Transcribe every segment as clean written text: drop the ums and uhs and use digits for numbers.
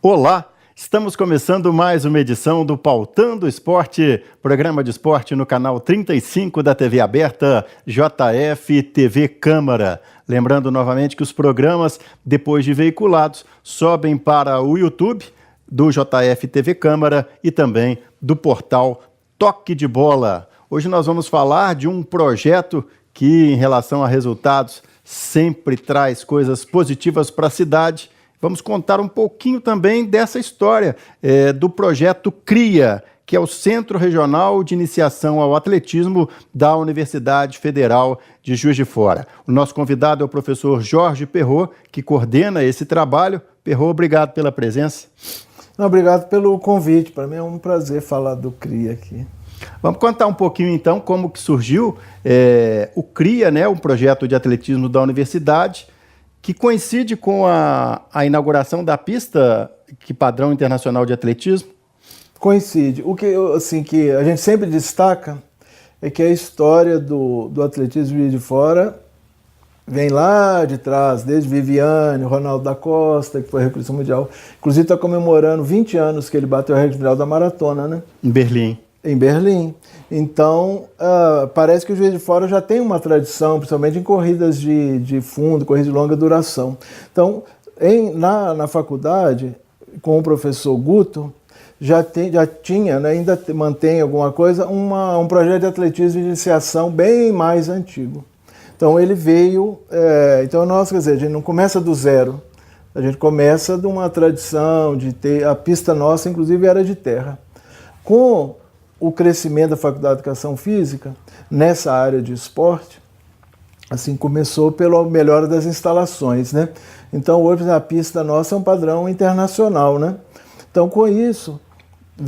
Olá, estamos começando mais uma edição do Pautando Esporte, programa de esporte no canal 35 da TV aberta JF TV Câmara. Lembrando novamente que os programas, depois de veiculados, sobem para o YouTube do JF TV Câmara e também do portal Toque de Bola. Hoje nós vamos falar de um projeto que, em relação a resultados, sempre traz coisas positivas para a cidade. Vamos contar um pouquinho também dessa história do projeto CRIA, que é o Centro Regional de Iniciação ao Atletismo da Universidade Federal de Juiz de Fora. O nosso convidado é o professor Jorge Perrot, que coordena esse trabalho. Perrot, obrigado pela presença. Obrigado pelo convite. Para mim é um prazer falar do CRIA aqui. Vamos contar um pouquinho, então, como que surgiu o CRIA, né, um projeto de atletismo da universidade, que coincide com a inauguração da pista padrão internacional de atletismo? Coincide. O que, assim, que a gente sempre destaca é que a história do atletismo de fora vem lá de trás, desde Viviane, Ronaldo da Costa, que foi recordista mundial. Inclusive está comemorando 20 anos que ele bateu o recorde mundial da maratona, né? Em Berlim. Em Berlim. Então, parece que o Juiz de Fora já tem uma tradição, principalmente em corridas de fundo, corridas de longa duração. Então, na faculdade, com o professor Guto, já tinha, né, ainda mantém alguma coisa, um projeto de atletismo de iniciação bem mais antigo. Então, ele veio... então, nós, quer dizer, a gente não começa do zero. A gente começa de uma tradição de ter... A pista nossa, inclusive, era de terra. Com o crescimento da Faculdade de Educação Física, nessa área de esporte, assim, começou pela melhora das instalações, né? Então, hoje a pista nossa é um padrão internacional, né? Então, com isso,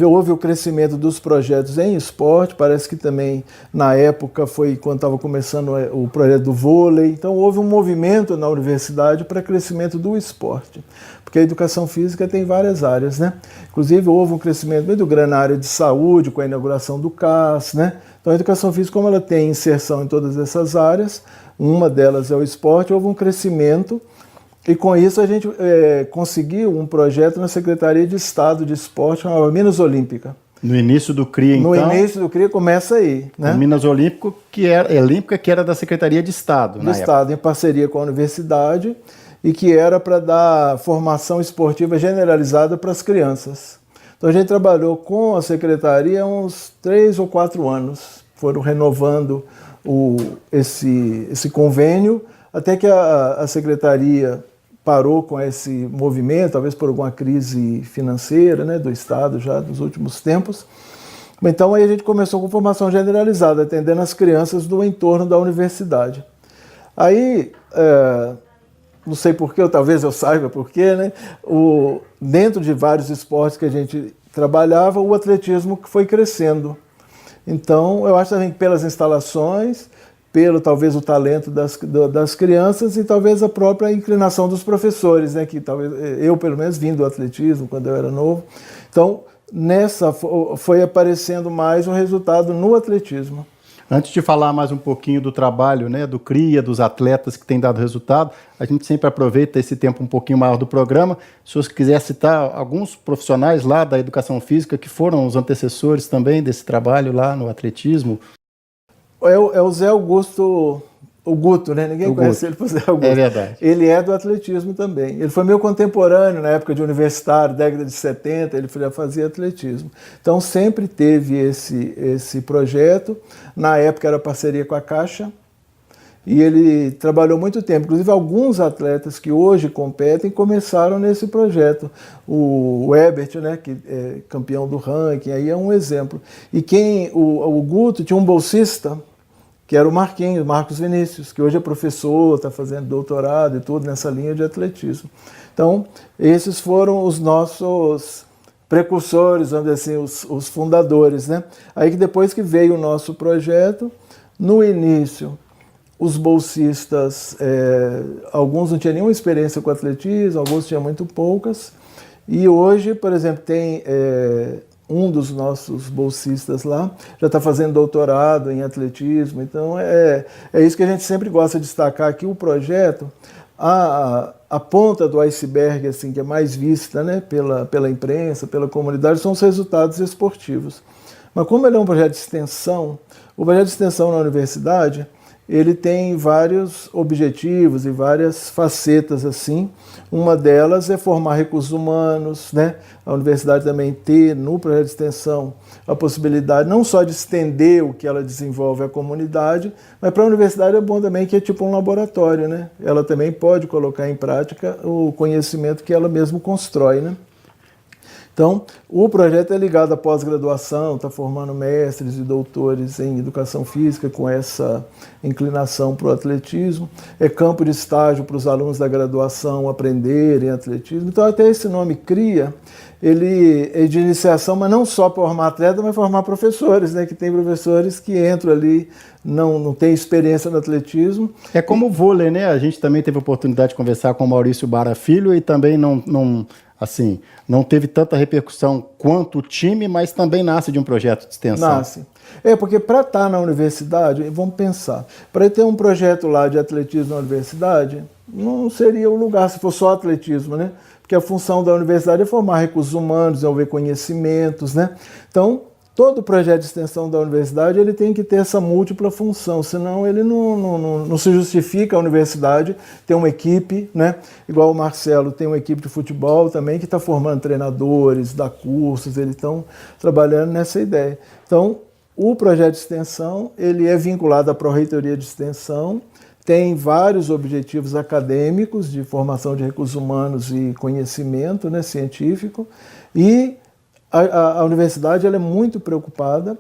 houve o crescimento dos projetos em esporte, parece que também, na época, foi quando estava começando o projeto do vôlei, então houve um movimento na universidade para crescimento do esporte, porque a educação física tem várias áreas, né? Inclusive, houve um crescimento muito grande na área de saúde, com a inauguração do CAS, né? Então, a educação física, como ela tem inserção em todas essas áreas, uma delas é o esporte, houve um crescimento. E com isso a gente conseguiu um projeto na Secretaria de Estado de Esporte, chamada Minas Olímpica. No início do CRIA, então? No início do CRIA começa aí, né? Minas Olímpica, que era da Secretaria de Estado, de Estado, em parceria com a universidade, e que era para dar formação esportiva generalizada para as crianças. Então a gente trabalhou com a Secretaria uns 3 ou 4 anos, foram renovando esse convênio, até que a Secretaria parou com esse movimento, talvez por alguma crise financeira, né, do Estado já nos últimos tempos. Então aí a gente começou com formação generalizada, atendendo as crianças do entorno da universidade. Aí, não sei porquê, ou talvez eu saiba porquê, né, dentro de vários esportes que a gente trabalhava, o atletismo que foi crescendo. Então eu acho também que pelas instalações, pelo talvez o talento das crianças e talvez a própria inclinação dos professores, né, que talvez eu pelo menos vim do atletismo quando eu era novo. Então nessa foi aparecendo mais um resultado no atletismo. Antes de falar mais um pouquinho do trabalho, né, do CRIA, dos atletas que têm dado resultado, a gente sempre aproveita esse tempo um pouquinho maior do programa. Se você quiser citar alguns profissionais lá da educação física que foram os antecessores também desse trabalho lá no atletismo. É o Zé Augusto, o Guto, né? Ninguém conhece ele por Zé Augusto. É verdade. Ele é do atletismo também. Ele foi meu contemporâneo na época de universitário, década de 70, ele já fazia atletismo. Então sempre teve esse projeto. Na época era parceria com a Caixa. E ele trabalhou muito tempo. Inclusive alguns atletas que hoje competem começaram nesse projeto. O Ebert, né, que é campeão do ranking, aí é um exemplo. E o Guto tinha um bolsista, que era o Marcos Vinícius, que hoje é professor, está fazendo doutorado e tudo nessa linha de atletismo. Então, esses foram os nossos precursores, vamos dizer assim, os fundadores, né? Aí que depois que veio o nosso projeto, no início, os bolsistas, alguns não tinham nenhuma experiência com atletismo, alguns tinham muito poucas, e hoje, por exemplo, tem um dos nossos bolsistas lá, já está fazendo doutorado em atletismo, então é isso que a gente sempre gosta de destacar aqui, o projeto, a ponta do iceberg, assim, que é mais vista, né, pela imprensa, pela comunidade, são os resultados esportivos. Mas como ele é um projeto de extensão, o projeto de extensão na universidade, ele tem vários objetivos e várias facetas assim. Uma delas é formar recursos humanos, né? A universidade também ter no projeto de extensão a possibilidade não só de estender o que ela desenvolve à comunidade, mas para a universidade é bom também que é tipo um laboratório, né? Ela também pode colocar em prática o conhecimento que ela mesma constrói, né? Então, o projeto é ligado à pós-graduação, está formando mestres e doutores em educação física com essa inclinação para o atletismo. É campo de estágio para os alunos da graduação aprenderem atletismo. Então, até esse nome CRIA, ele é de iniciação, mas não só para formar atleta, mas formar professores, né? Que tem professores que entram ali, não têm experiência no atletismo. É como o vôlei, né? A gente também teve a oportunidade de conversar com o Maurício Bara Filho e também não teve tanta repercussão quanto o time, mas também nasce de um projeto de extensão. Nasce. Porque para estar na universidade, vamos pensar, para ter um projeto lá de atletismo na universidade, não seria o lugar se for só atletismo, né? Porque a função da universidade é formar recursos humanos, desenvolver conhecimentos, né? Então, todo projeto de extensão da universidade ele tem que ter essa múltipla função, senão ele não se justifica a universidade ter uma equipe, né? Igual o Marcelo tem uma equipe de futebol também que está formando treinadores, dá cursos, eles estão trabalhando nessa ideia. Então, o projeto de extensão ele é vinculado à Pró-Reitoria de Extensão, tem vários objetivos acadêmicos de formação de recursos humanos e conhecimento, né, científico, e a universidade ela é muito preocupada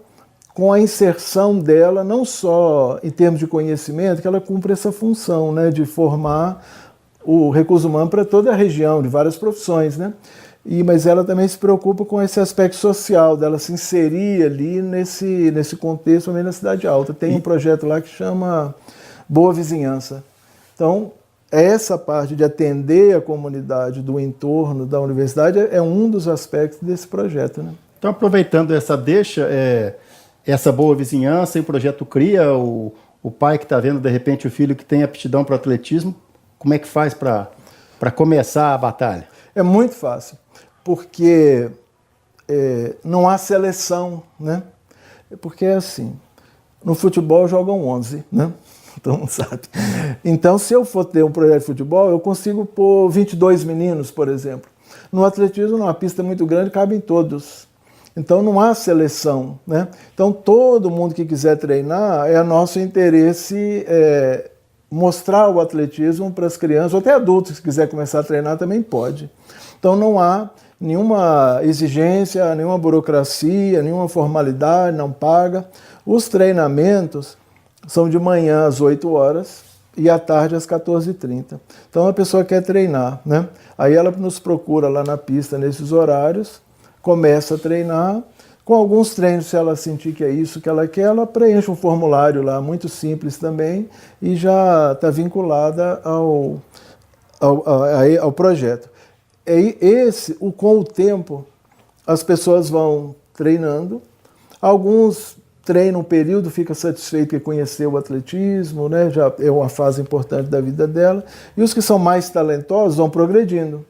com a inserção dela, não só em termos de conhecimento, que ela cumpre essa função, né, de formar o recurso humano para toda a região, de várias profissões, né? Mas ela também se preocupa com esse aspecto social, dela se inserir ali nesse contexto, também na Cidade Alta. Tem um projeto lá que chama Boa Vizinhança. Então, essa parte de atender a comunidade do entorno da universidade é um dos aspectos desse projeto, né? Então, aproveitando essa deixa, essa boa vizinhança e o projeto CRIA, o pai que está vendo, de repente, o filho que tem aptidão para o atletismo, como é que faz para começar a batalha? É muito fácil, porque não há seleção, né? Porque é assim, no futebol jogam 11, né? Então, sabe? Então, se eu for ter um projeto de futebol, eu consigo pôr 22 meninos, por exemplo. No atletismo, numa pista muito grande, cabem todos. Então, não há seleção, né? Então, todo mundo que quiser treinar, é nosso interesse mostrar o atletismo para as crianças, ou até adultos que quiser começar a treinar também pode. Então, não há nenhuma exigência, nenhuma burocracia, nenhuma formalidade, não paga. Os treinamentos são de manhã às 8 horas e à tarde às 14h30. Então a pessoa quer treinar, né? Aí ela nos procura lá na pista nesses horários, começa a treinar. Com alguns treinos, se ela sentir que é isso que ela quer, ela preenche um formulário lá, muito simples também, e já está vinculada ao projeto. Com o tempo, as pessoas vão treinando, alguns treina um período, fica satisfeito em conhecer o atletismo, né? Já é uma fase importante da vida dela, e os que são mais talentosos vão progredindo.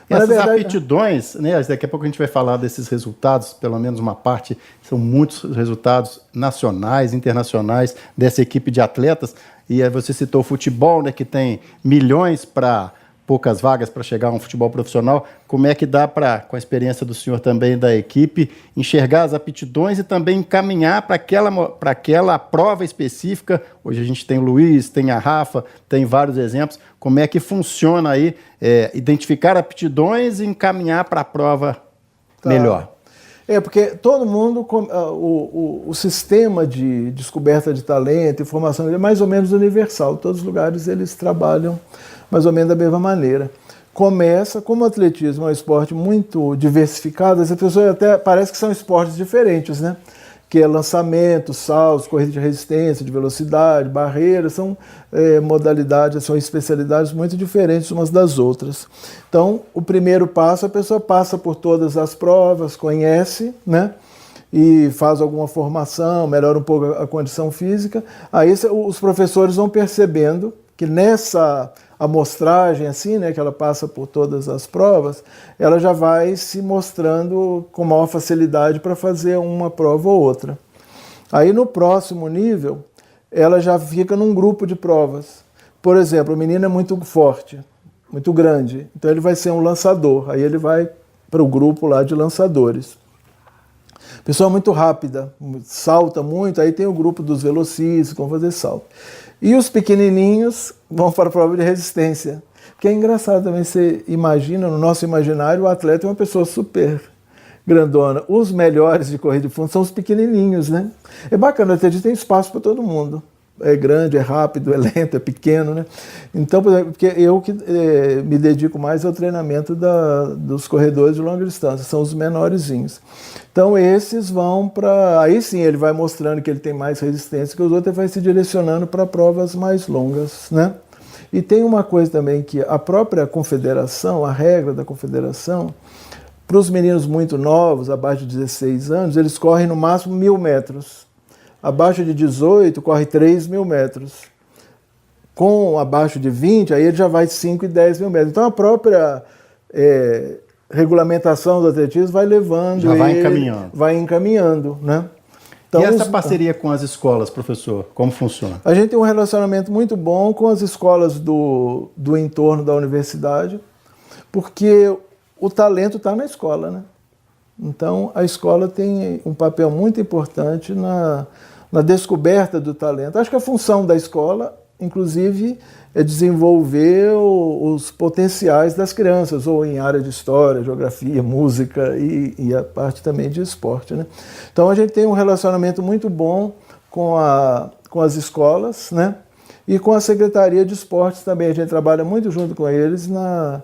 Mas, essas aptidões, né? Daqui a pouco a gente vai falar desses resultados, pelo menos uma parte, são muitos resultados nacionais, internacionais dessa equipe de atletas, e aí você citou o futebol, né? Que tem milhões para poucas vagas para chegar a um futebol profissional. Como é que dá para, com a experiência do senhor também da equipe, enxergar as aptidões e também encaminhar para aquela prova específica? Hoje a gente tem o Luiz, tem a Rafa, tem vários exemplos. Como é que funciona aí identificar aptidões e encaminhar para a prova melhor? Porque todo mundo, o sistema de descoberta de talento e formação é mais ou menos universal. Todos os lugares eles trabalham mais ou menos da mesma maneira. Começa, como o atletismo é um esporte muito diversificado, as pessoas até parece que são esportes diferentes, né? Que é lançamento, saltos, corrida de resistência, de velocidade, barreiras, são modalidades, são especialidades muito diferentes umas das outras. Então, o primeiro passo, a pessoa passa por todas as provas, conhece, né? E faz alguma formação, melhora um pouco a condição física. Aí os professores vão percebendo que nessa amostragem, assim, né, que ela passa por todas as provas, ela já vai se mostrando com maior facilidade para fazer uma prova ou outra. Aí no próximo nível, ela já fica num grupo de provas. Por exemplo, o menino é muito forte, muito grande, então ele vai ser um lançador, aí ele vai para o grupo lá de lançadores. Pessoa muito rápida, salta muito, aí tem o grupo dos velocistas que vão fazer salto. E os pequenininhos vão para a prova de resistência. Porque é engraçado também, você imagina, no nosso imaginário, o atleta é uma pessoa super grandona. Os melhores de corrida de fundo são os pequenininhos, né? É bacana, o atletismo tem espaço para todo mundo. É grande, é rápido, é lento, é pequeno, né? Então, por exemplo, porque eu que me dedico mais ao treinamento dos corredores de longa distância, são os menorzinhos. Então, esses vão para... Aí sim, ele vai mostrando que ele tem mais resistência que os outros, ele vai se direcionando para provas mais longas, né? E tem uma coisa também que a própria confederação, a regra da confederação, para os meninos muito novos, abaixo de 16 anos, eles correm no máximo 1.000 metros. Abaixo de 18, corre 3.000 metros. Com abaixo de 20, aí ele já vai 5 e 10 mil metros. Então a própria regulamentação do atletismo vai levando, já vai encaminhando. Vai encaminhando, né? Então, e essa parceria com as escolas, professor, como funciona? A gente tem um relacionamento muito bom com as escolas do entorno da universidade, porque o talento está na escola, né? Então, a escola tem um papel muito importante na descoberta do talento. Acho que a função da escola, inclusive, é desenvolver os potenciais das crianças, ou em área de história, geografia, música e a parte também de esporte, né? Então, a gente tem um relacionamento muito bom com as escolas, né? E com a Secretaria de Esportes também. A gente trabalha muito junto com eles na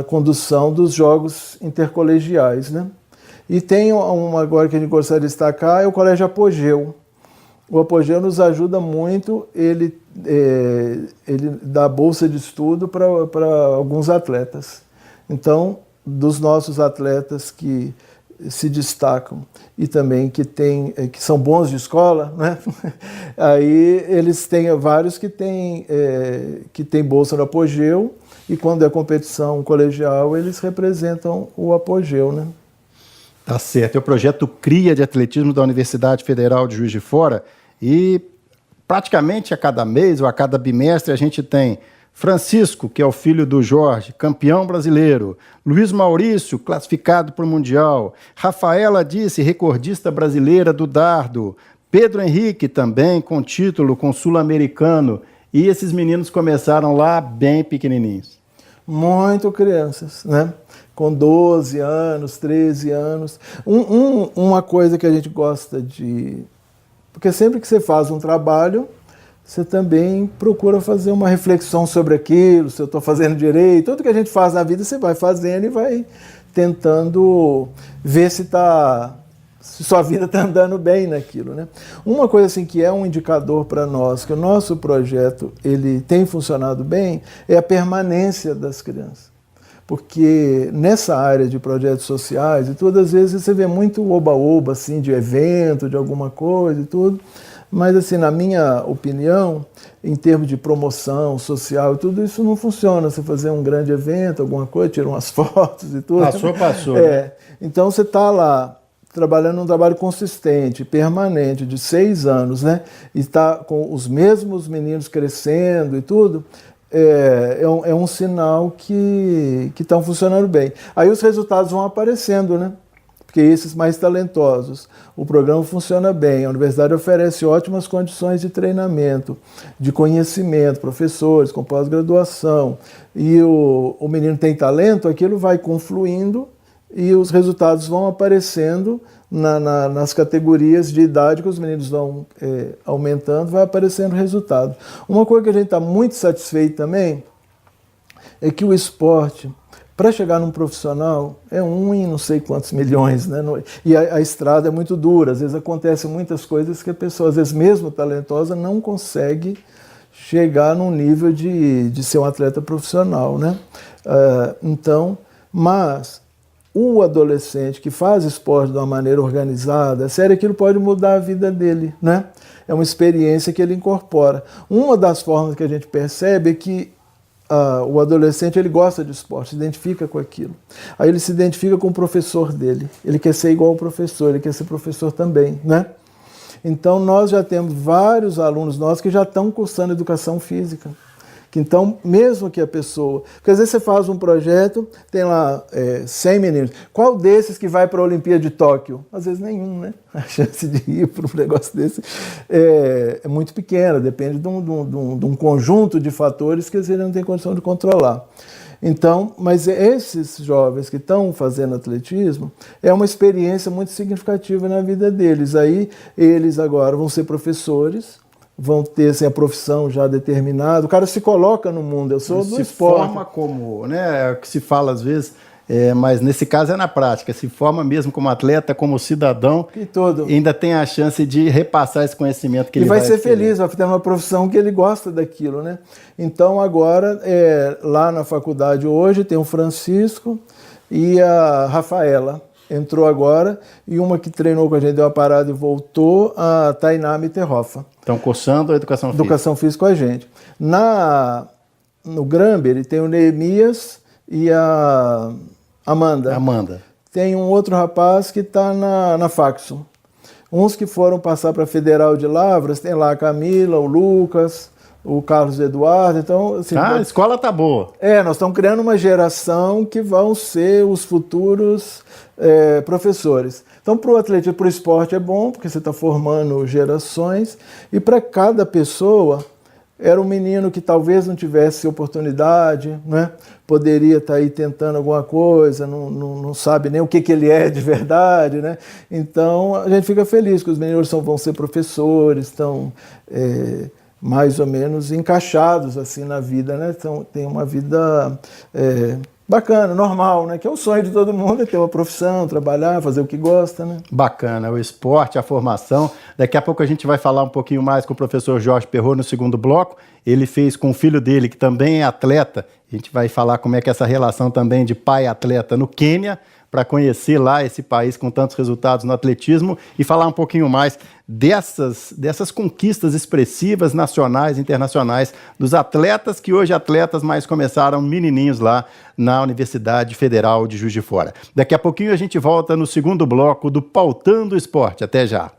condução dos jogos intercolegiais, né? E tem uma agora que a gente gostaria de destacar, é o Colégio Apogeu. O Apogeu nos ajuda muito, ele dá bolsa de estudo para alguns atletas. Então, dos nossos atletas que se destacam e também que são bons de escola, né? Aí eles têm vários que têm bolsa no Apogeu, e quando é competição colegial, eles representam o Apogeu, né? Tá certo. É o projeto CRIA de Atletismo da Universidade Federal de Juiz de Fora, e praticamente a cada mês ou a cada bimestre a gente tem Francisco, que é o filho do Jorge, campeão brasileiro, Luiz Maurício, classificado para o Mundial, Rafaela Disse, recordista brasileira do dardo, Pedro Henrique também com título, com sul-americano, e esses meninos começaram lá bem pequenininhos. Muito crianças, né? Com 12 anos, 13 anos. Uma coisa que a gente gosta de... Porque sempre que você faz um trabalho, você também procura fazer uma reflexão sobre aquilo, se eu estou fazendo direito. Tudo que a gente faz na vida, você vai fazendo e vai tentando ver se sua vida está andando bem naquilo, né? Uma coisa assim que é um indicador para nós, que o nosso projeto ele tem funcionado bem, é a permanência das crianças. Porque nessa área de projetos sociais e tudo, às vezes você vê muito oba-oba, assim, de evento, de alguma coisa e tudo, mas assim, na minha opinião, em termos de promoção social e tudo, isso não funciona. Você fazer um grande evento, alguma coisa, tira umas fotos e tudo. Passou. Então você está lá, trabalhando um trabalho consistente, permanente, de 6 anos, né? E está com os mesmos meninos crescendo e tudo, é um sinal que estão funcionando bem. Aí os resultados vão aparecendo, né? Porque esses mais talentosos, o programa funciona bem, a universidade oferece ótimas condições de treinamento, de conhecimento, professores com pós-graduação, e o menino tem talento, aquilo vai confluindo e os resultados vão aparecendo nas categorias de idade que os meninos vão aumentando, vai aparecendo resultado. Uma coisa que a gente está muito satisfeito também é que o esporte, para chegar num profissional, é um em não sei quantos milhões, né? E a estrada é muito dura, às vezes acontecem muitas coisas que a pessoa, às vezes mesmo talentosa, não consegue chegar num nível de ser um atleta profissional, né? Mas o adolescente que faz esporte de uma maneira organizada, sério, aquilo pode mudar a vida dele, né? É uma experiência que ele incorpora. Uma das formas que a gente percebe é que o adolescente ele gosta de esporte, se identifica com aquilo. Aí ele se identifica com o professor dele. Ele quer ser igual ao professor, ele quer ser professor também, né? Então nós já temos vários alunos nossos que já estão cursando educação física. Então, mesmo que a pessoa... Porque às vezes você faz um projeto, tem lá 100 meninos. Qual desses que vai para a Olimpíada de Tóquio? Às vezes nenhum, né? A chance de ir para um negócio desse é muito pequena, depende de um conjunto de fatores que às vezes não tem condição de controlar. Então, mas esses jovens que estão fazendo atletismo, é uma experiência muito significativa na vida deles. Aí eles agora vão ser professores, vão ter assim, a profissão já determinada, o cara se coloca no mundo, eu sou do esporte. Se forma como, né, é o que se fala às vezes, mas nesse caso é na prática, se forma mesmo como atleta, como cidadão, e ainda tem a chance de repassar esse conhecimento que ele vai ser feliz, vai ter uma profissão que ele gosta daquilo, né? Então agora, lá na faculdade hoje tem o Francisco e a Rafaela, entrou agora, e uma que treinou com a gente, deu uma parada e voltou, a Tainá Mitterhoff. Estão cursando a educação física? Educação física com a gente. No Gramber, tem o Neemias e a Amanda. Tem um outro rapaz que está na Faxo. Uns que foram passar para a Federal de Lavras, tem lá a Camila, o Lucas, o Carlos Eduardo. Então, assim, a escola está boa. Nós estamos criando uma geração que vão ser os futuros professores. Então, para o atletismo, para o esporte é bom, porque você está formando gerações, e para cada pessoa, era um menino que talvez não tivesse oportunidade, né? Poderia estar aí tentando alguma coisa, não sabe nem o que ele é de verdade, né? Então, a gente fica feliz que os meninos vão ser professores, estão mais ou menos encaixados assim na vida, né? Então, tem uma vida bacana, normal, né? Que é o sonho de todo mundo, é ter uma profissão, trabalhar, fazer o que gosta, né? Bacana, o esporte, a formação. Daqui a pouco a gente vai falar um pouquinho mais com o professor Jorge Perrot no segundo bloco. Ele fez com o filho dele, que também é atleta. A gente vai falar como é que é essa relação também de pai atleta no Quênia, para conhecer lá esse país com tantos resultados no atletismo e falar um pouquinho mais dessas conquistas expressivas nacionais e internacionais dos atletas que hoje mas começaram menininhos lá na Universidade Federal de Juiz de Fora. Daqui a pouquinho a gente volta no segundo bloco do Pautando o Esporte. Até já!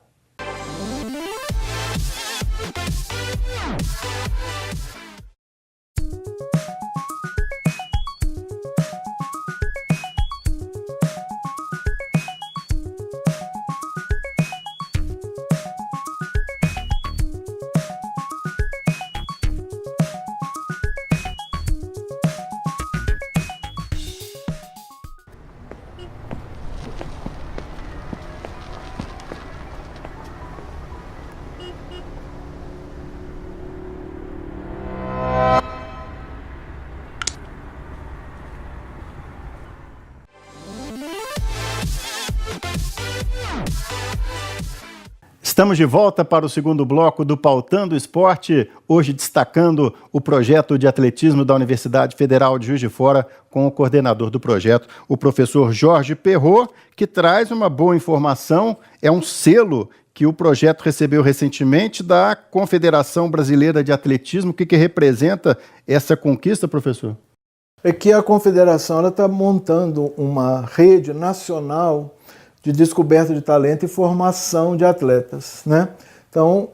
Estamos de volta para o segundo bloco do Pautando o Esporte, hoje destacando o projeto de atletismo da Universidade Federal de Juiz de Fora, com o coordenador do projeto, o professor Jorge Perrot, que traz uma boa informação, é um selo que o projeto recebeu recentemente da Confederação Brasileira de Atletismo. O que representa essa conquista, professor? É que a Confederação está montando uma rede nacional de descoberta de talento e formação de atletas, né? Então,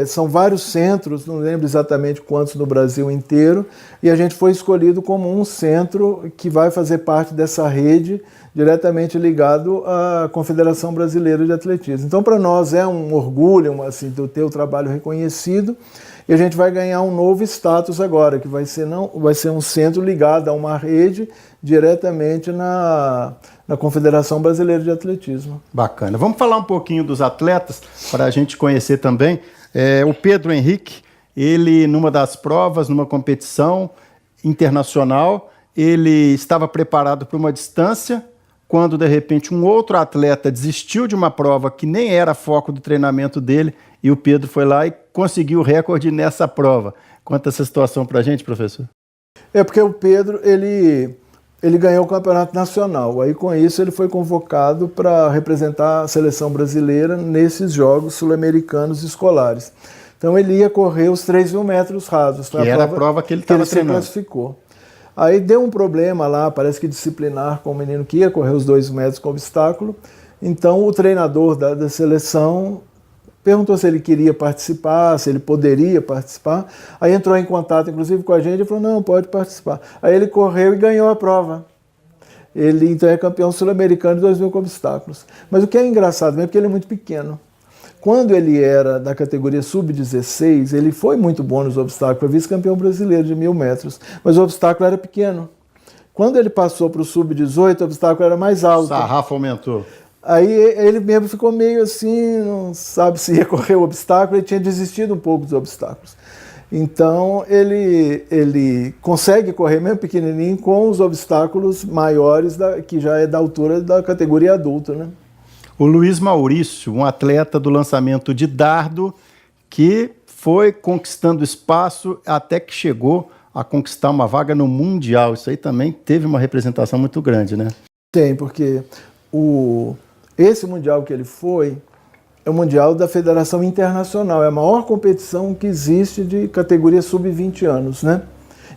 são vários centros, não lembro exatamente quantos no Brasil inteiro, e a gente foi escolhido como um centro que vai fazer parte dessa rede diretamente ligado à Confederação Brasileira de Atletismo. Então, para nós é um orgulho, assim, de ter o trabalho reconhecido, e a gente vai ganhar um novo status agora, que vai ser um centro ligado a uma rede diretamente na Confederação Brasileira de Atletismo. Bacana. Vamos falar um pouquinho dos atletas, para a gente conhecer também. O Pedro Henrique, ele numa das provas, numa competição internacional, ele estava preparado para uma distância, quando de repente um outro atleta desistiu de uma prova que nem era foco do treinamento dele, e o Pedro foi lá e conseguiu o recorde nessa prova. Conta essa situação para a gente, professor. Porque o Pedro, ele ele ganhou o campeonato nacional. Aí com isso ele foi convocado para representar a seleção brasileira nesses Jogos Sul-Americanos escolares. Então ele ia correr os 3.000 metros rasos. Que era a prova que ele estava treinando. Se classificou. Aí deu um problema lá, parece que disciplinar com o menino que ia correr os 2 metros com obstáculo. Então o treinador da seleção perguntou se ele queria participar, se ele poderia participar. Aí entrou em contato, inclusive, com a gente e falou, não, pode participar. Aí ele correu e ganhou a prova. Ele, então, é campeão sul-americano de 2.000 com obstáculos. Mas o que é engraçado mesmo é porque ele é muito pequeno. Quando ele era da categoria sub-16, ele foi muito bom nos obstáculos, foi vice-campeão brasileiro de 1.000 metros, mas o obstáculo era pequeno. Quando ele passou para o sub-18, o obstáculo era mais alto. O sarrafo aumentou. Aí ele mesmo ficou meio assim, não sabe se ia correr o obstáculo, ele tinha desistido um pouco dos obstáculos. Então ele consegue correr mesmo pequenininho com os obstáculos maiores, que já é da altura da categoria adulta, né? O Luiz Maurício, um atleta do lançamento de dardo, que foi conquistando espaço até que chegou a conquistar uma vaga no Mundial. Isso aí também teve uma representação muito grande, né? Tem, porque esse Mundial que ele foi é o Mundial da Federação Internacional, é a maior competição que existe de categoria sub-20 anos, né?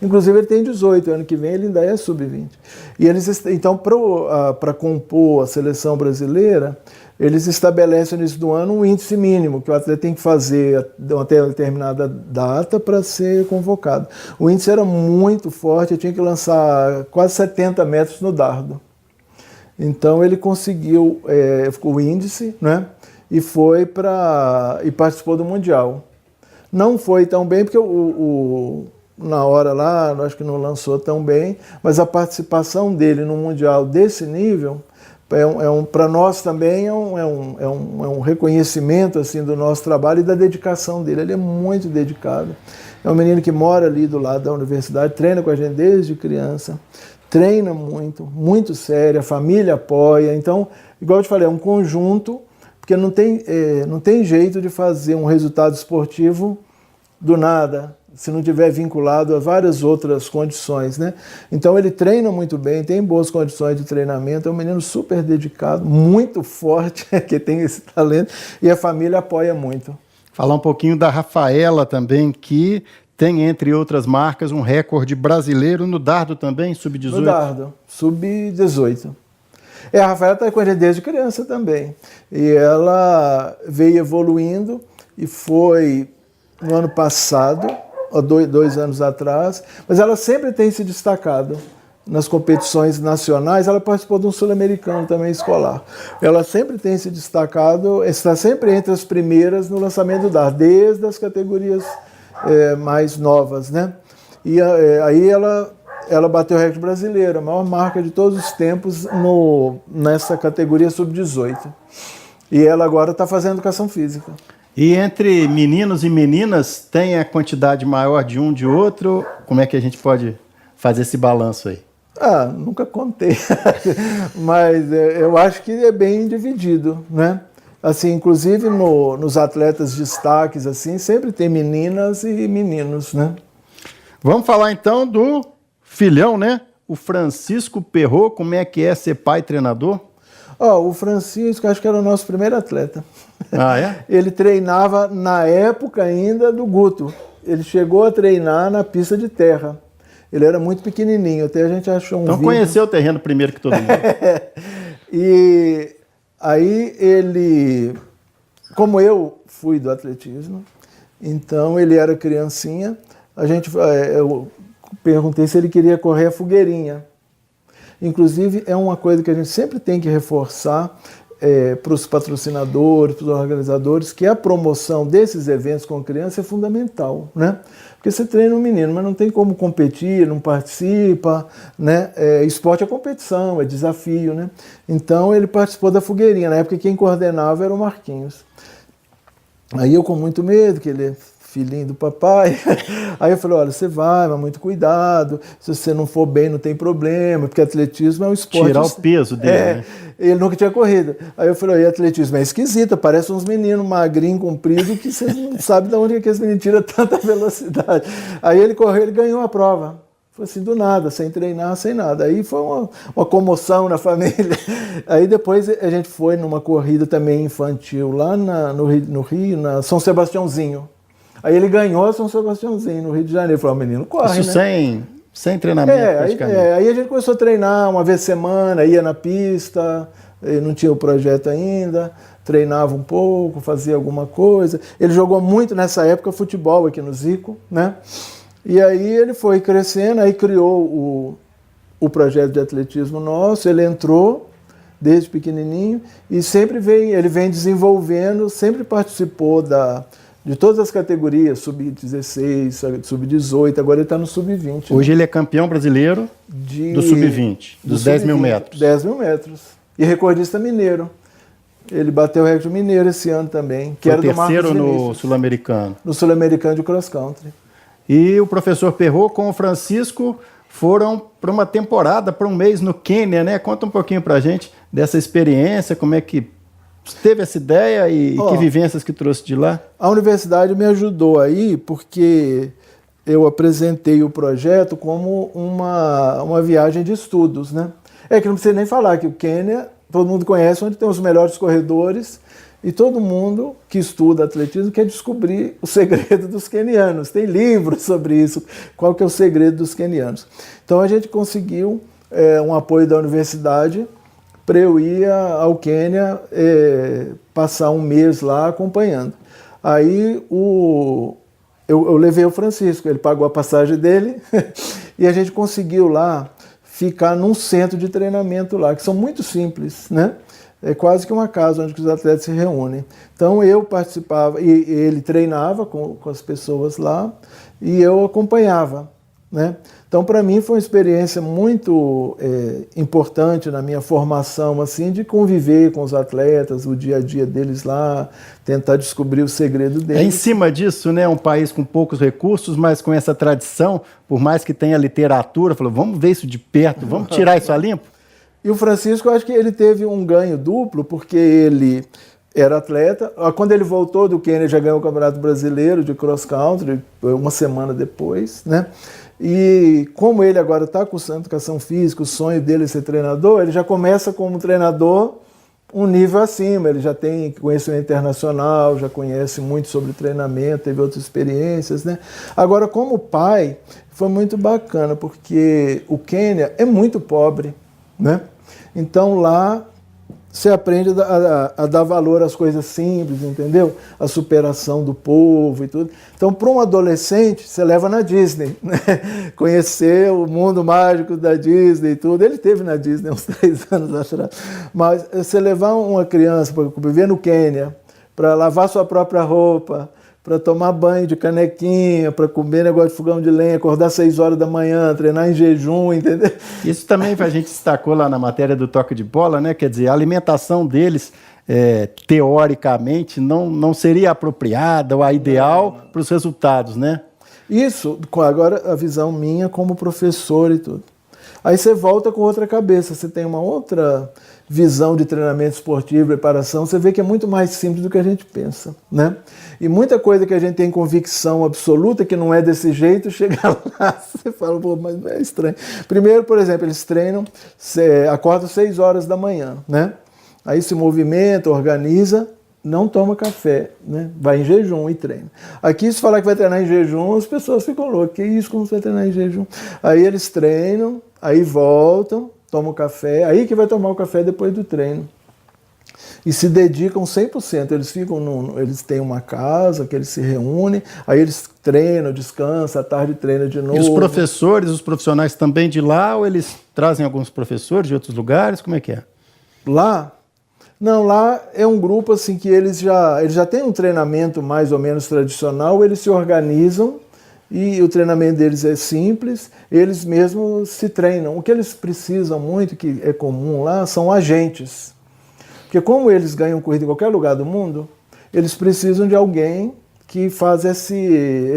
Inclusive ele tem 18, ano que vem ele ainda é sub-20. E então, para compor a seleção brasileira, eles estabelecem no início do ano um índice mínimo que o atleta tem que fazer até uma determinada data para ser convocado. O índice era muito forte, eu tinha que lançar quase 70 metros no dardo. Então ele conseguiu o índice, né? E foi e participou do Mundial. Não foi tão bem porque na hora lá, acho que não lançou tão bem, mas a participação dele no Mundial desse nível, para nós também é um reconhecimento assim, do nosso trabalho e da dedicação dele. Ele é muito dedicado. É um menino que mora ali do lado da universidade, treina com a gente desde criança, treina muito, muito sério, a família apoia. Então, igual eu te falei, é um conjunto, porque não tem jeito de fazer um resultado esportivo do nada, se não tiver vinculado a várias outras condições, né? Então ele treina muito bem, tem boas condições de treinamento, é um menino super dedicado, muito forte, que tem esse talento, e a família apoia muito. Falar um pouquinho da Rafaela também, que tem, entre outras marcas, um recorde brasileiro no dardo também, sub-18? No dardo, sub-18. A Rafaela está com a gente desde criança também, e ela veio evoluindo e foi no ano passado, há 2 anos atrás, mas ela sempre tem se destacado nas competições nacionais. Ela participou de um sul-americano também escolar. Ela sempre tem se destacado, está sempre entre as primeiras no lançamento do dardo, desde as categorias mais novas, né? E aí ela bateu o recorde brasileiro, a maior marca de todos os tempos nessa categoria sub-18. E ela agora está fazendo educação física. E entre meninos e meninas, tem a quantidade maior de um de outro? Como é que a gente pode fazer esse balanço aí? Nunca contei, mas eu acho que é bem dividido, né? Assim, inclusive nos atletas destaques, assim, sempre tem meninas e meninos, né? Vamos falar então do filhão, né? O Francisco Perrot, como é que é ser pai e treinador? O Francisco, acho que era o nosso primeiro atleta. É? Ele treinava na época ainda do Guto. Ele chegou a treinar na pista de terra. Ele era muito pequenininho, até a gente achou Então conheceu o terreno primeiro que todo mundo. E aí ele, como eu fui do atletismo, então ele era criancinha, eu perguntei se ele queria correr a fogueirinha. Inclusive, é uma coisa que a gente sempre tem que reforçar para os patrocinadores, para os organizadores, que a promoção desses eventos com criança é fundamental, né? Porque você treina um menino, mas não tem como competir, não participa, né? Esporte é competição, é desafio, né? Então, ele participou da fogueirinha. Na época, quem coordenava era o Marquinhos. Aí eu, com muito medo, que ele é filhinho do papai, aí eu falei, olha, você vai, mas muito cuidado, se você não for bem não tem problema, porque atletismo é um esporte... Tirar o peso dele, né? Ele nunca tinha corrido. Aí eu falei, atletismo é esquisito, parece uns meninos magrinhos, compridos, que vocês não sabem de onde é que esse menino tira tanta velocidade. Aí ele correu, ele ganhou a prova. Foi assim, do nada, sem treinar, sem nada. Aí foi uma comoção na família. Aí depois a gente foi numa corrida também infantil lá no Rio, na São Sebastiãozinho. Aí ele ganhou a São Sebastiãozinho, no Rio de Janeiro. Falou, o menino corre, Isso né? sem treinamento, praticamente. Aí a gente começou a treinar uma vez por semana, ia na pista, não tinha o projeto ainda, treinava um pouco, fazia alguma coisa. Ele jogou muito nessa época futebol aqui no Zico, né? E aí ele foi crescendo, aí criou o projeto de atletismo nosso, ele entrou desde pequenininho e ele vem desenvolvendo, sempre participou de todas as categorias, sub-16, sub-18, agora ele está no sub-20. Hoje ele é campeão brasileiro do sub-20, dos 10 mil metros. 10 mil metros. E recordista mineiro. Ele bateu o recorde mineiro esse ano também. Que foi era do terceiro no Sul-Americano. No Sul-Americano de cross country. E o professor Perrot com o Francisco foram para uma temporada, para um mês no Quênia, né? Conta um pouquinho para a gente dessa experiência, como é que teve essa ideia e que vivências que trouxe de lá? A universidade me ajudou aí porque eu apresentei o projeto como uma viagem de estudos, né? É que não precisa nem falar que o Quênia, todo mundo conhece, onde tem os melhores corredores e todo mundo que estuda atletismo quer descobrir o segredo dos quenianos. Tem livros sobre isso, qual que é o segredo dos quenianos. Então a gente conseguiu um apoio da universidade para eu ir ao Quênia, passar um mês lá acompanhando. Aí eu levei o Francisco, ele pagou a passagem dele e a gente conseguiu lá ficar num centro de treinamento lá, que são muito simples, né? É quase que uma casa onde os atletas se reúnem. Então eu participava, e ele treinava com as pessoas lá, e eu acompanhava, né? Então para mim foi uma experiência muito importante na minha formação, assim, de conviver com os atletas, o dia a dia deles lá, tentar descobrir o segredo deles. Em cima disso, né, um país com poucos recursos, mas com essa tradição, por mais que tenha literatura, falou, vamos ver isso de perto, vamos tirar isso a limpo? E o Francisco, eu acho que ele teve um ganho duplo, porque ele era atleta. Quando ele voltou do Quênia, já ganhou o Campeonato Brasileiro de cross country, uma semana depois, né? E como ele agora está cursando educação física, o sonho dele é ser treinador, ele já começa como treinador um nível acima, ele já tem conhecimento internacional, já conhece muito sobre treinamento, teve outras experiências, né? Agora, como pai, foi muito bacana, porque o Quênia é muito pobre, né? Então lá você aprende a dar valor às coisas simples, entendeu? A superação do povo e tudo. Então, para um adolescente, você leva na Disney, né? Conhecer o mundo mágico da Disney e tudo. Ele teve na Disney uns 3 anos atrás. Mas você levar uma criança para viver no Quênia, para lavar sua própria roupa, para tomar banho de canequinha, para comer negócio de fogão de lenha, acordar 6 horas da manhã, treinar em jejum, entendeu? Isso também a gente destacou lá na matéria do toque de bola, né? Quer dizer, a alimentação deles, teoricamente, não seria apropriada ou a ideal para os resultados, né? Isso, agora a visão minha como professor e tudo. Aí você volta com outra cabeça, você tem uma outra visão de treinamento esportivo, preparação, você vê que é muito mais simples do que a gente pensa, né? E muita coisa que a gente tem convicção absoluta que não é desse jeito, chega lá, você fala, pô, mas não é estranho. Primeiro, por exemplo, eles treinam, acordam 6 horas da manhã, né? Aí se movimenta, organiza, não toma café, né? Vai em jejum e treina. Aqui, se falar que vai treinar em jejum, as pessoas ficam loucas. Que isso, como você vai treinar em jejum? Aí eles treinam, aí voltam, tomam café, aí que vai tomar o café depois do treino. E se dedicam 100%. Eles têm uma casa que eles se reúnem, aí eles treinam, descansam, à tarde treinam de novo. E os professores, os profissionais também de lá, ou eles trazem alguns professores de outros lugares? Como é que é? Lá? Não, lá é um grupo assim que eles já têm um treinamento mais ou menos tradicional, eles se organizam e o treinamento deles é simples, eles mesmos se treinam. O que eles precisam muito, que é comum lá, são agentes. Porque como eles ganham corrida em qualquer lugar do mundo, eles precisam de alguém que faz esse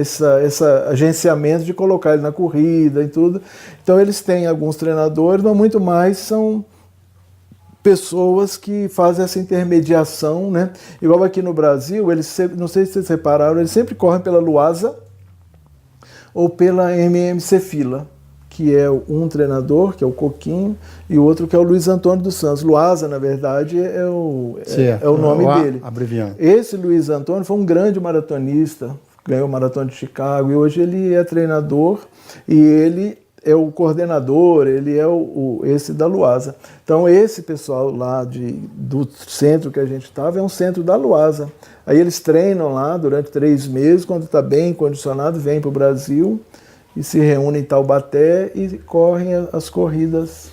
agenciamento de colocar ele na corrida e tudo. Então eles têm alguns treinadores, mas muito mais são pessoas que fazem essa intermediação, né? Igual aqui no Brasil, eles sempre, não sei se vocês repararam, eles sempre correm pela Luasa ou pela MMC Fila, que é um treinador, que é o Coquinho, e o outro que é o Luiz Antônio dos Santos. Luasa, na verdade, é o nome dele. Abreviando. Esse Luiz Antônio foi um grande maratonista, ganhou a Maratona de Chicago, e hoje ele é treinador e ele é o coordenador, ele é esse da Luasa. Então esse pessoal lá do centro que a gente estava é um centro da Luasa. Aí eles treinam lá durante 3 meses, quando está bem condicionado, vem para o Brasil e se reúnem em Taubaté e correm as corridas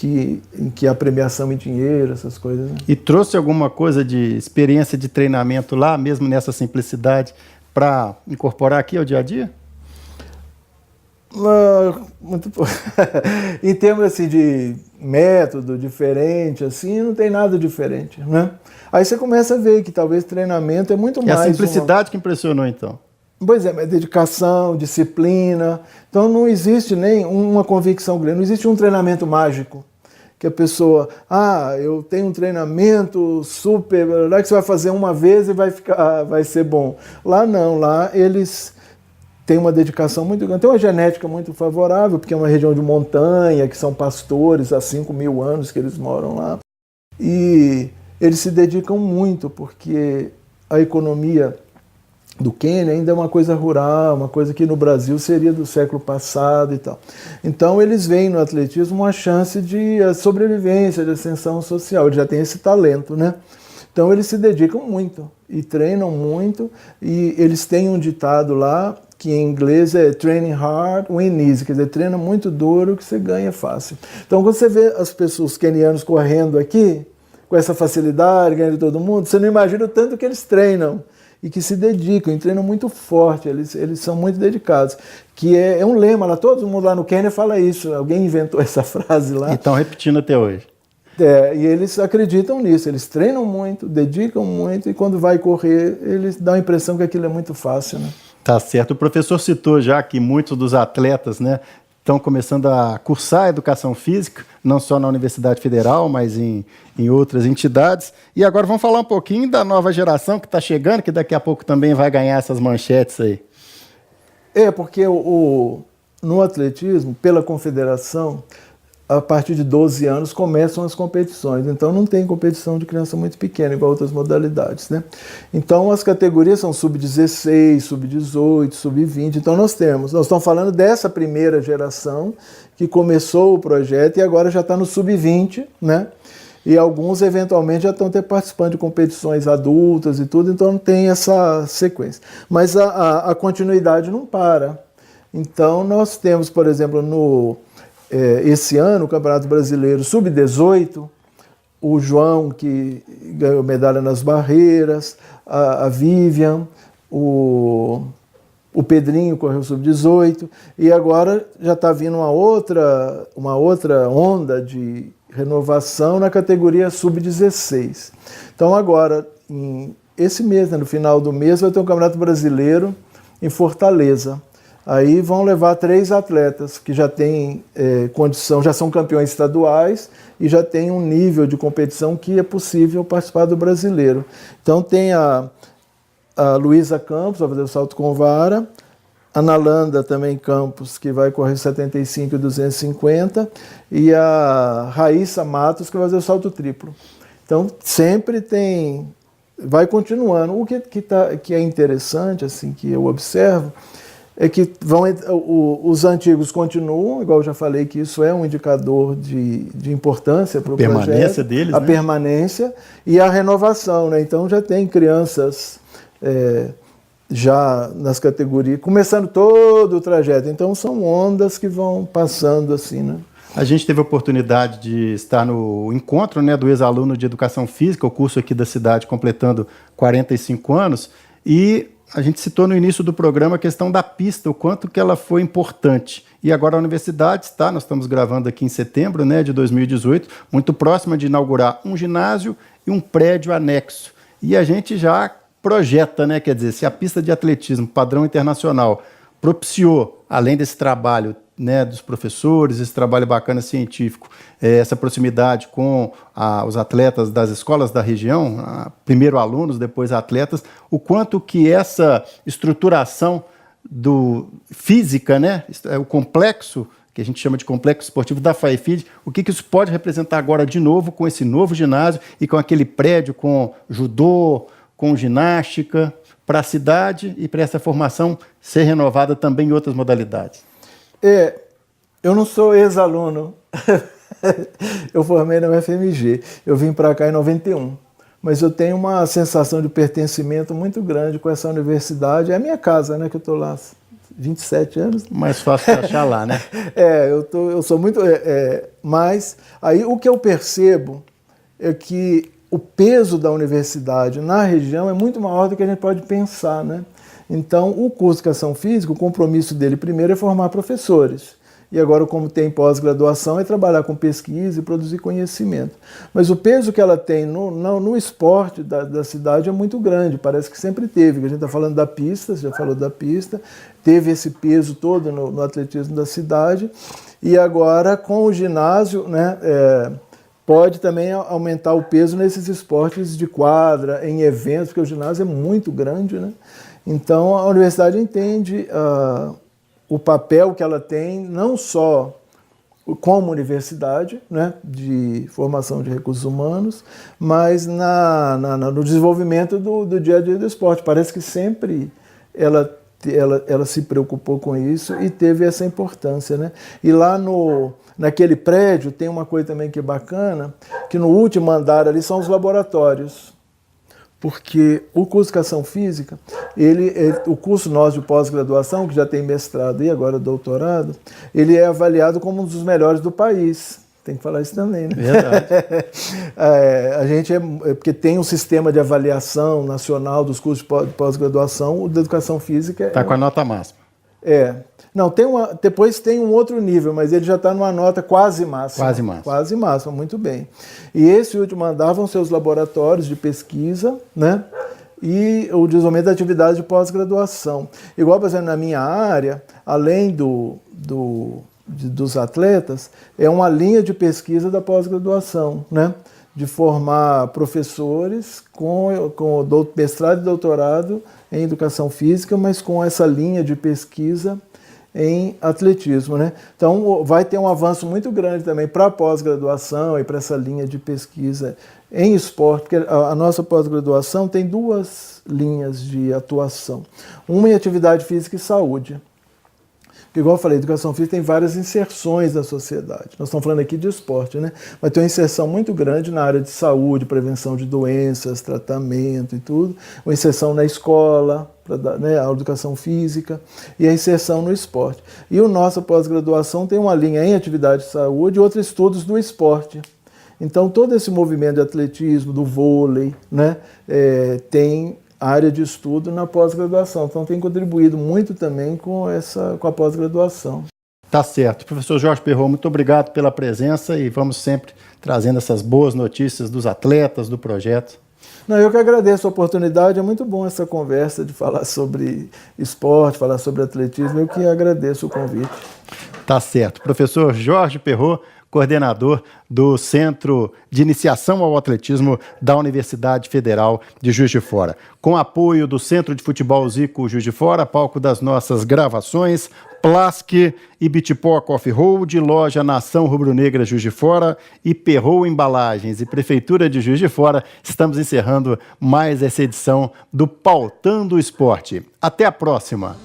em que a premiação em dinheiro, essas coisas. Né? E trouxe alguma coisa de experiência de treinamento lá, mesmo nessa simplicidade, para incorporar aqui ao dia a dia? Muito em termos assim de método diferente, assim, não tem nada diferente, né? Aí você começa a ver que talvez treinamento é muito mais... É a simplicidade que impressionou, então. Pois é, mas dedicação, disciplina. Então não existe nem uma convicção grande, não existe um treinamento mágico. Que a pessoa, eu tenho um treinamento super, lá que você vai fazer uma vez e vai ser bom. Lá não, lá eles têm uma dedicação muito grande, tem uma genética muito favorável, porque é uma região de montanha, que são pastores há 5.000 anos que eles moram lá. E eles se dedicam muito, porque a economia do Quênia ainda é uma coisa rural, uma coisa que no Brasil seria do século passado e tal. Então eles veem no atletismo uma chance de sobrevivência, de ascensão social, eles já têm esse talento, né? Então eles se dedicam muito e treinam muito, e eles têm um ditado lá, que em inglês é training hard, win easy, quer dizer, treina muito duro que você ganha fácil. Então quando você vê as pessoas quenianos correndo aqui, com essa facilidade, ganhando de todo mundo, você não imagina o tanto que eles treinam e que se dedicam, e treinam muito forte, eles são muito dedicados. Que é um lema lá, todo mundo lá no Quênia fala isso, alguém inventou essa frase lá. E estão repetindo até hoje. E eles acreditam nisso, eles treinam muito, dedicam muito, e quando vai correr, eles dão a impressão que aquilo é muito fácil, né? Tá certo. O professor citou já que muitos dos atletas, né, estão começando a cursar a educação física, não só na Universidade Federal, mas em outras entidades. E agora vamos falar um pouquinho da nova geração que está chegando, que daqui a pouco também vai ganhar essas manchetes aí. Porque no atletismo, pela confederação, a partir de 12 anos começam as competições. Então não tem competição de criança muito pequena, igual outras modalidades, né? Então as categorias são sub-16, sub-18, sub-20. Então nós estamos falando dessa primeira geração que começou o projeto e agora já está no sub-20, né? E alguns eventualmente já estão até participando de competições adultas e tudo, então não tem essa sequência. Mas a continuidade não para. Então nós temos, por exemplo, esse ano, o Campeonato Brasileiro Sub-18, o João, que ganhou medalha nas barreiras, a Vivian, o Pedrinho correu Sub-18, e agora já está vindo uma outra onda de renovação na categoria Sub-16. Então agora, esse mês, né, no final do mês, vai ter um Campeonato Brasileiro em Fortaleza. Aí vão levar 3 atletas que já têm condição, já são campeões estaduais e já têm um nível de competição que é possível participar do brasileiro. Então tem a Luísa Campos, vai fazer o salto com vara, a Nalanda também Campos, que vai correr 75 e 250, e a Raíssa Matos, que vai fazer o salto triplo. Então sempre vai continuando. O que é interessante, assim, que eu observo, é que os antigos continuam, igual eu já falei, que isso é um indicador de importância para o projeto. A permanência deles, a permanência e a renovação, né? Então já tem crianças já nas categorias, começando todo o trajeto. Então são ondas que vão passando assim, né? A gente teve a oportunidade de estar no encontro, né, do ex-aluno de Educação Física, o curso aqui da cidade completando 45 anos, e a gente citou no início do programa a questão da pista, o quanto que ela foi importante. E agora a universidade está, nós estamos gravando aqui em setembro, né, de 2018, muito próxima de inaugurar um ginásio e um prédio anexo. E a gente já projeta, né, quer dizer, se a pista de atletismo padrão internacional propiciou, além desse trabalho, né, dos professores, esse trabalho bacana científico, essa proximidade com os atletas das escolas da região, primeiro alunos, depois atletas, o quanto que essa estruturação do física, né? É o complexo, que a gente chama de complexo esportivo da FAEFID, o que isso pode representar agora de novo com esse novo ginásio e com aquele prédio com judô, com ginástica, para a cidade e para essa formação ser renovada também em outras modalidades? Eu não sou ex-aluno, eu formei na UFMG, eu vim para cá em 91, mas eu tenho uma sensação de pertencimento muito grande com essa universidade, é a minha casa, né, que eu estou lá 27 anos. Mais fácil de achar lá, né? Eu sou muito... mas aí o que eu percebo é que o peso da universidade na região é muito maior do que a gente pode pensar, né? Então, o curso de Educação Física, o compromisso dele primeiro é formar professores. E agora, como tem pós-graduação, é trabalhar com pesquisa e produzir conhecimento. Mas o peso que ela tem no esporte da cidade é muito grande, parece que sempre teve. A gente está falando da pista, você já falou da pista, teve esse peso todo no atletismo da cidade, e agora com o ginásio, né, pode também aumentar o peso nesses esportes de quadra, em eventos, porque o ginásio é muito grande, né? Então a universidade entende o papel que ela tem, não só como universidade, né, de formação de recursos humanos, mas no desenvolvimento do dia a dia do esporte. Parece que sempre ela se preocupou com isso e teve essa importância, né? E lá naquele prédio tem uma coisa também que é bacana, que no último andar ali são os laboratórios. Porque o curso de Educação Física, o curso nosso de pós-graduação, que já tem mestrado e agora doutorado, ele é avaliado como um dos melhores do país. Tem que falar isso também, né? Verdade. A gente porque tem um sistema de avaliação nacional dos cursos de pós-graduação, o da Educação Física... Está com a nota máxima. Não, depois tem um outro nível, mas ele já está numa nota quase máxima. Quase máxima. Quase máxima, muito bem. E esse último andar vão ser os laboratórios de pesquisa, né? E o desenvolvimento da atividade de pós-graduação. Igual, por exemplo, na minha área, além dos atletas, é uma linha de pesquisa da pós-graduação, né? De formar professores com mestrado e doutorado em Educação Física, mas com essa linha de pesquisa em atletismo, né? Então vai ter um avanço muito grande também para a pós-graduação e para essa linha de pesquisa em esporte, porque a nossa pós-graduação tem duas linhas de atuação. Uma em atividade física e saúde. Porque, igual eu falei, a educação física tem várias inserções na sociedade. Nós estamos falando aqui de esporte, né? Mas tem uma inserção muito grande na área de saúde, prevenção de doenças, tratamento e tudo. Uma inserção na escola, né, a educação física, e a inserção no esporte. E a nossa pós-graduação tem uma linha em atividade de saúde e outros estudos do esporte. Então, todo esse movimento de atletismo, do vôlei, né, tem área de estudo na pós-graduação. Então tem contribuído muito também com a pós-graduação. Tá certo. Professor Jorge Perrot, muito obrigado pela presença e vamos sempre trazendo essas boas notícias dos atletas, do projeto. Não, eu que agradeço a oportunidade, é muito bom essa conversa de falar sobre esporte, falar sobre atletismo, eu que agradeço o convite. Tá certo. Professor Jorge Perrot, coordenador do Centro de Iniciação ao Atletismo da Universidade Federal de Juiz de Fora. Com apoio do Centro de Futebol Zico Juiz de Fora, palco das nossas gravações, Plask e Bitpó Coffee Road, Loja Nação Rubro-Negra Juiz de Fora e Perrot Embalagens e Prefeitura de Juiz de Fora, estamos encerrando mais essa edição do Pautando o Esporte. Até a próxima!